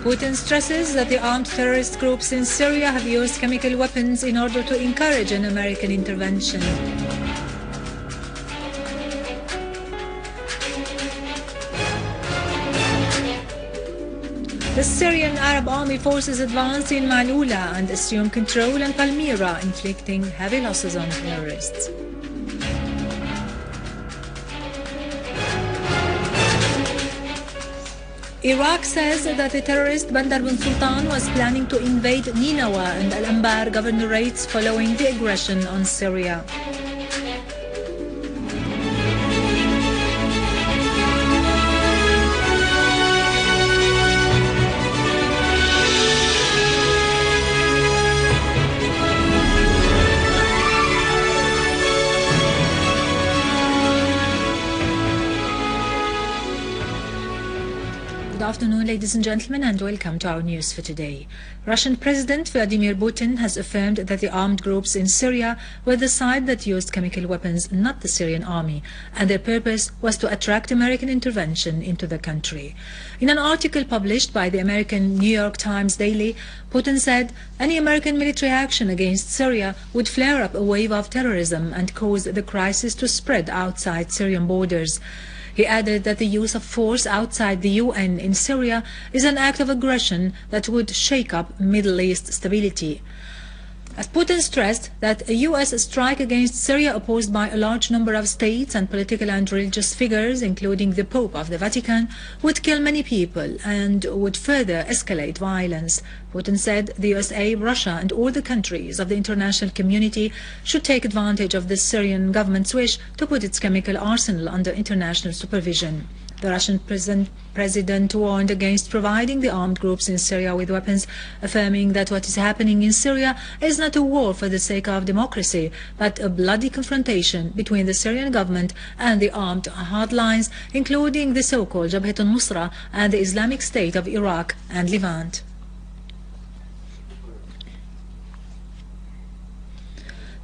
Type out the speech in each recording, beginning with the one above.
Putin stresses that the armed terrorist groups in Syria have used chemical weapons in order to encourage an American intervention. The Syrian Arab Army forces advance in Malula and assume control in Palmyra, inflicting heavy losses on terrorists. Iraq says that the terrorist Bandar bin Sultan was planning to invade Ninawa and Al-Anbar governorates following the aggression on Syria. Good afternoon, ladies and gentlemen, and welcome to our news for today. Russian President Vladimir Putin has affirmed that the armed groups in Syria were the side that used chemical weapons, not the Syrian army, and their purpose was to attract American intervention into the country. In an article published by the American New York Times Daily, Putin said any American military action against Syria would flare up a wave of terrorism and cause the crisis to spread outside Syrian borders. He added that the use of force outside the UN in Syria is an act of aggression that would shake up Middle East stability. As Putin stressed that a US strike against Syria opposed by a large number of states and political and religious figures, including the Pope of the Vatican, would kill many people and would further escalate violence. Putin said the USA, Russia and all the countries of the international community should take advantage of the Syrian government's wish to put its chemical arsenal under international supervision. The Russian president warned against providing the armed groups in Syria with weapons, affirming that what is happening in Syria is not a war for the sake of democracy, but a bloody confrontation between the Syrian government and the armed hardlines, including the so-called Jabhat al-Nusra and the Islamic State of Iraq and Levant.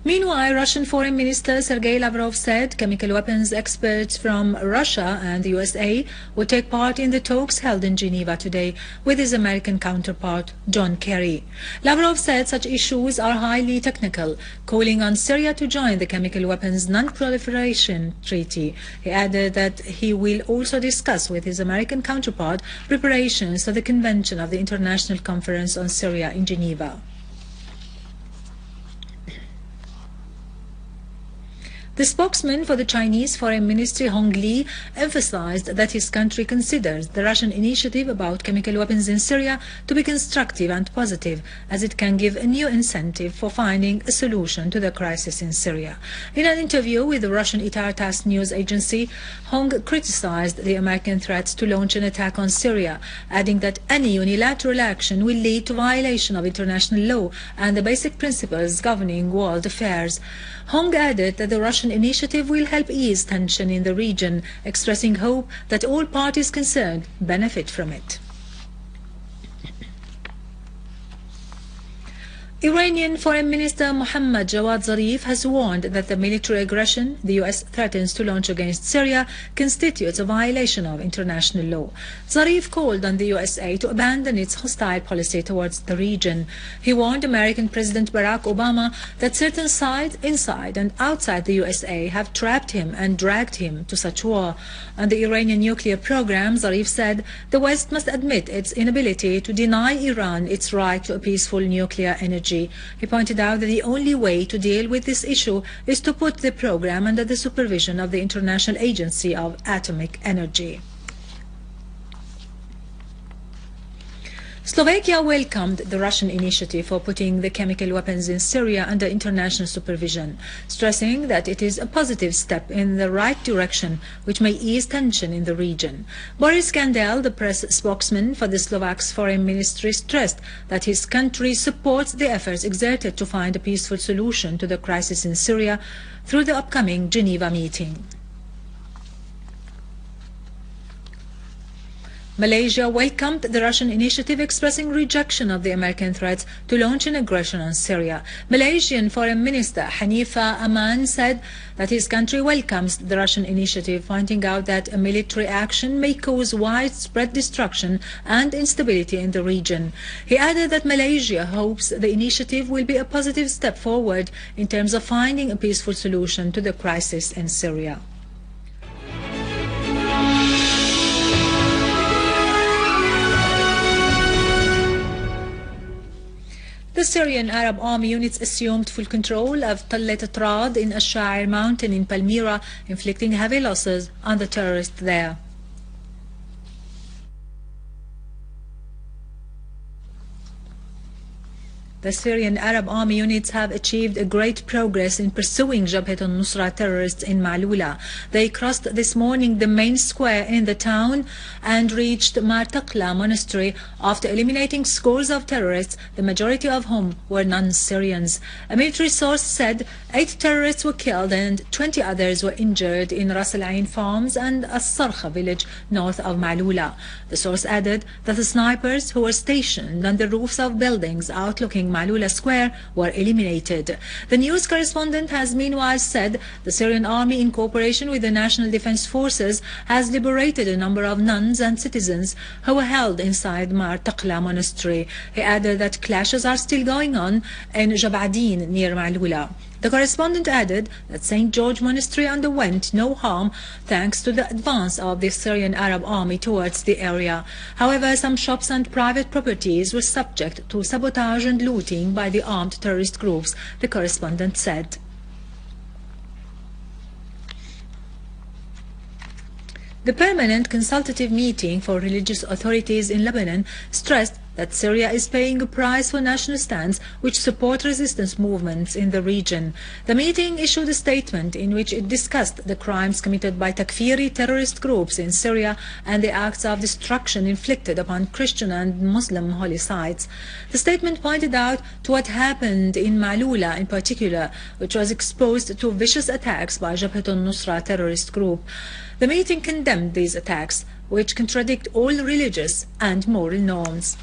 Meanwhile, Russian Foreign Minister Sergei Lavrov said chemical weapons experts from Russia and the USA would take part in the talks held in Geneva today with his American counterpart, John Kerry. Lavrov said such issues are highly technical, calling on Syria to join the Chemical Weapons Non-Proliferation Treaty. He added that he will also discuss with his American counterpart preparations for the convention of the International Conference on Syria in Geneva. The spokesman for the Chinese Foreign Ministry, Hong Li, emphasized that his country considers the Russian initiative about chemical weapons in Syria to be constructive and positive, as it can give a new incentive for finding a solution to the crisis in Syria. In an interview with the Russian Itar-TASS news agency, Hong criticized the American threats to launch an attack on Syria, adding that any unilateral action will lead to violation of international law and the basic principles governing world affairs. Hong added that the Russian initiative will help ease tension in the region, expressing hope that all parties concerned benefit from it. Iranian Foreign Minister Mohammad Jawad Zarif has warned that the military aggression the US threatens to launch against Syria constitutes a violation of international law. Zarif called on the USA to abandon its hostile policy towards the region. He warned American President Barack Obama that certain sides inside and outside the USA have trapped him and dragged him to such war. On the Iranian nuclear program, Zarif said the West must admit its inability to deny Iran its right to a peaceful nuclear energy. He pointed out that the only way to deal with this issue is to put the program under the supervision of the International Agency of Atomic Energy. Slovakia welcomed the Russian initiative for putting the chemical weapons in Syria under international supervision, stressing that it is a positive step in the right direction which may ease tension in the region. Boris Gandel, the press spokesman for the Slovak's foreign ministry, stressed that his country supports the efforts exerted to find a peaceful solution to the crisis in Syria through the upcoming Geneva meeting. Malaysia welcomed the Russian initiative expressing rejection of the American threats to launch an aggression on Syria. Malaysian Foreign Minister Hanifa Aman said that his country welcomes the Russian initiative, pointing out that a military action may cause widespread destruction and instability in the region. He added that Malaysia hopes the initiative will be a positive step forward in terms of finding a peaceful solution to the crisis in Syria. The Syrian Arab Army units assumed full control of Tallet Trad in Ash-Sha'ir mountain in Palmyra, inflicting heavy losses on the terrorists there. The Syrian Arab Army units have achieved a great progress in pursuing Jabhat al-Nusra terrorists in Ma'lula. They crossed this morning the main square in the town and reached Martaqla monastery after eliminating scores of terrorists, the majority of whom were non-Syrians. A military source said 8 terrorists were killed and 20 others were injured in Ras al-Ain farms and As-Sarkha village north of Ma'lula. The source added that the snipers who were stationed on the roofs of buildings outlooking Ma'lula Square were eliminated. The news correspondent has meanwhile said the Syrian army, in cooperation with the National Defense Forces, has liberated a number of nuns and citizens who were held inside Martaqla monastery. He added that clashes are still going on in Jabadin near Ma'lula. The correspondent added that St. George Monastery underwent no harm thanks to the advance of the Syrian Arab Army towards the area. However, some shops and private properties were subject to sabotage and looting by the armed terrorist groups, the correspondent said. The Permanent Consultative Meeting for Religious Authorities in Lebanon stressed that Syria is paying a price for national stands which support resistance movements in the region. The meeting issued a statement in which it discussed the crimes committed by Takfiri terrorist groups in Syria and the acts of destruction inflicted upon Christian and Muslim holy sites. The statement pointed out to what happened in Ma'lula in particular, which was exposed to vicious attacks by Jabhat al-Nusra terrorist group. The meeting condemned these attacks, which contradict all religious and moral norms.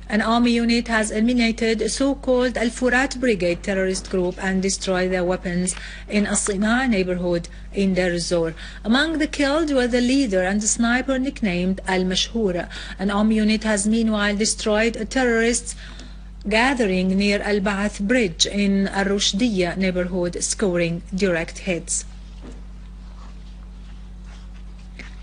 An army unit has eliminated a so-called Al-Furat Brigade terrorist group and destroyed their weapons in As-Sina neighborhood in Deir ez-Zor. Among the killed were the leader and the sniper nicknamed Al-Mashhur. An army unit has meanwhile destroyed a terrorist gathering near Al-Ba'ath Bridge in Al-Rushdiya neighborhood, scoring direct hits.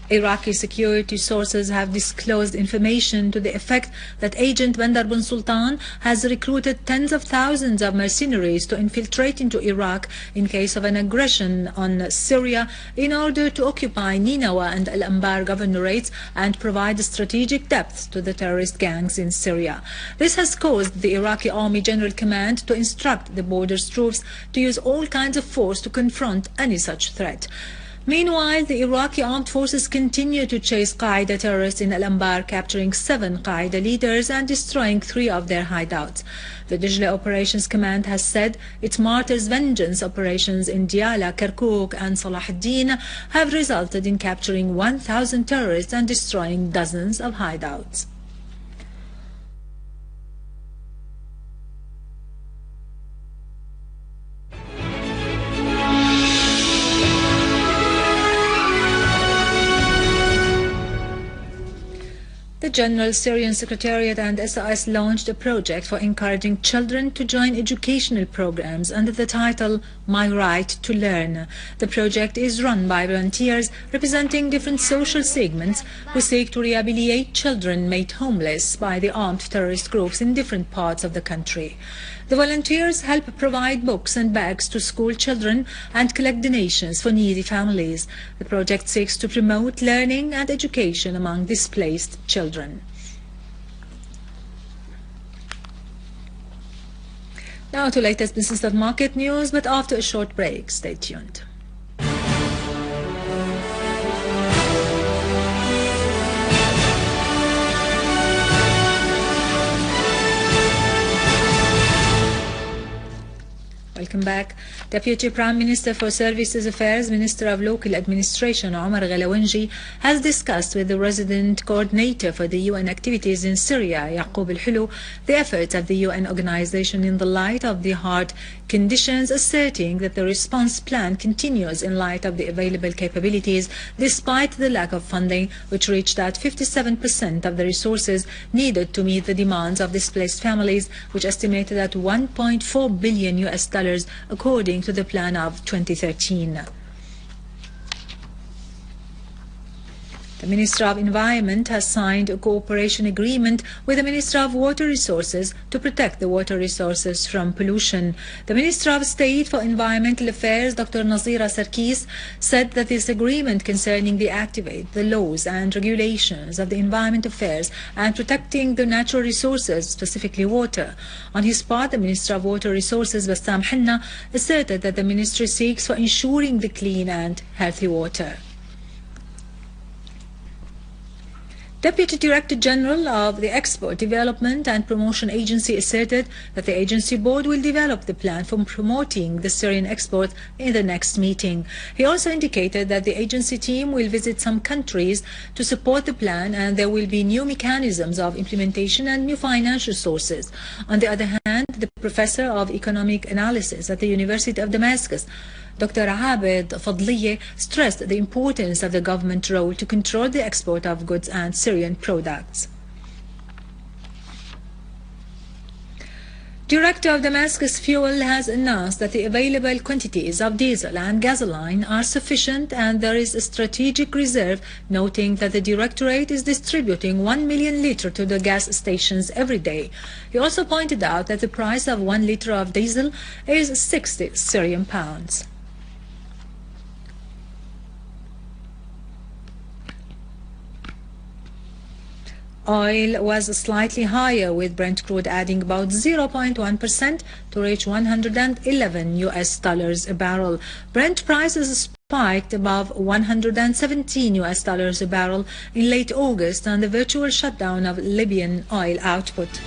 Iraqi security sources have disclosed information to the effect that agent Bandar bin Sultan has recruited tens of thousands of mercenaries to infiltrate into Iraq in case of an aggression on Syria in order to occupy Ninawa and Al-Anbar governorates and provide strategic depth to the terrorist gangs in Syria. This has caused the Iraqi Army General Command to instruct the borders troops to use all kinds of force to confront any such threat. Meanwhile, the Iraqi armed forces continue to chase Qaeda terrorists in Al-Anbar, capturing 7 Qaeda leaders and destroying 3 of their hideouts. The Digital Operations Command has said its Martyrs' Vengeance operations in Diyala, Kirkuk and Salah ad-Din have resulted in capturing 1,000 terrorists and destroying dozens of hideouts. The General Syrian Secretariat and SOS launched a project for encouraging children to join educational programs under the title My Right to Learn. The project is run by volunteers representing different social segments who seek to rehabilitate children made homeless by the armed terrorist groups in different parts of the country. The volunteers help provide books and bags to school children and collect donations for needy families. The project seeks to promote learning and education among displaced children. Now to latest business and market news, but after a short break. Stay tuned. Welcome back. Deputy Prime Minister for Services Affairs, Minister of Local Administration, Omar Galawanji, has discussed with the resident coordinator for the UN activities in Syria, Yaqub al-Hulu, the efforts of the UN organization in the light of the hard conditions, asserting that the response plan continues in light of the available capabilities despite the lack of funding, which reached at 57% of the resources needed to meet the demands of displaced families, which estimated at $1.4 billion according to the plan of 2013. The Minister of Environment has signed a cooperation agreement with the Minister of Water Resources to protect the water resources from pollution. The Minister of State for Environmental Affairs, Dr. Nazira Sarkis, said that this agreement concerning the activate the laws and regulations of the environment affairs and protecting the natural resources, specifically water. On his part, the Minister of Water Resources, Bassam Hanna, asserted that the ministry seeks for ensuring the clean and healthy water. Deputy Director General of the Export Development and Promotion Agency asserted that the agency board will develop the plan for promoting the Syrian export in the next meeting. He also indicated that the agency team will visit some countries to support the plan, and there will be new mechanisms of implementation and new financial sources. On the other hand, the Professor of Economic Analysis at the University of Damascus, Dr. Abed Fadliye, stressed the importance of the government role to control the export of goods and Syrian products. Director of Damascus Fuel has announced that the available quantities of diesel and gasoline are sufficient and there is a strategic reserve, noting that the Directorate is distributing 1 million litres to the gas stations every day. He also pointed out that the price of 1 litre of diesel is 60 Syrian pounds. Oil was slightly higher, with Brent crude adding about 0.1% to reach $111 a barrel. Brent prices spiked above $117 a barrel in late August on the virtual shutdown of Libyan oil output.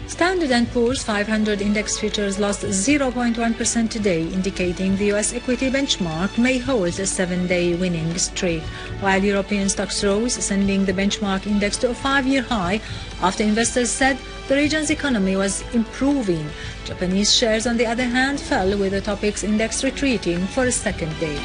Standard & Poor's 500 index futures lost 0.1% today, indicating the U.S. equity benchmark may hold a 7-day winning streak, while European stocks rose, sending the benchmark index to a 5-year high after investors said the region's economy was improving. Japanese shares, on the other hand, fell, with the Topix index retreating for a second day.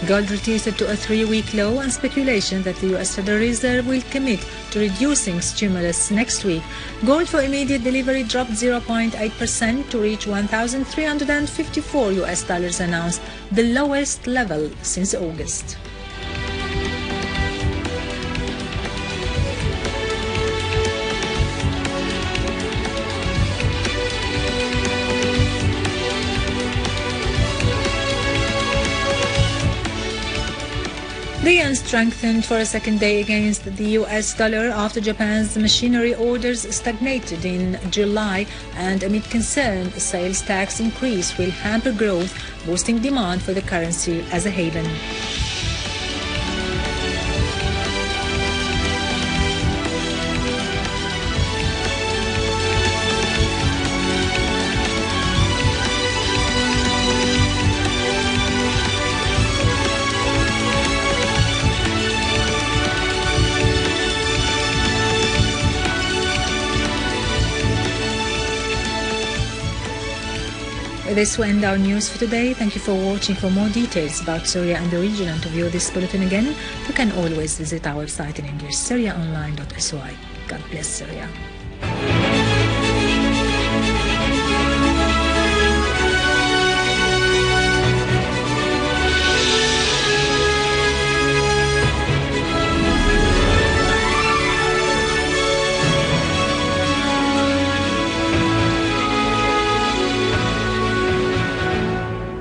Gold retreated to a 3-week low on speculation that the U.S. Federal Reserve will commit to reducing stimulus next week. Gold for immediate delivery dropped 0.8% to reach $1,354 an ounce, the lowest level since August. The yen strengthened for a second day against the US dollar after Japan's machinery orders stagnated in July, and amid concern a sales tax increase will hamper growth, boosting demand for the currency as a haven. This will end our news for today. Thank you for watching. For more details about Syria and the region and to view this bulletin again, you can always visit our website in English, syriaonline.sy. God bless Syria.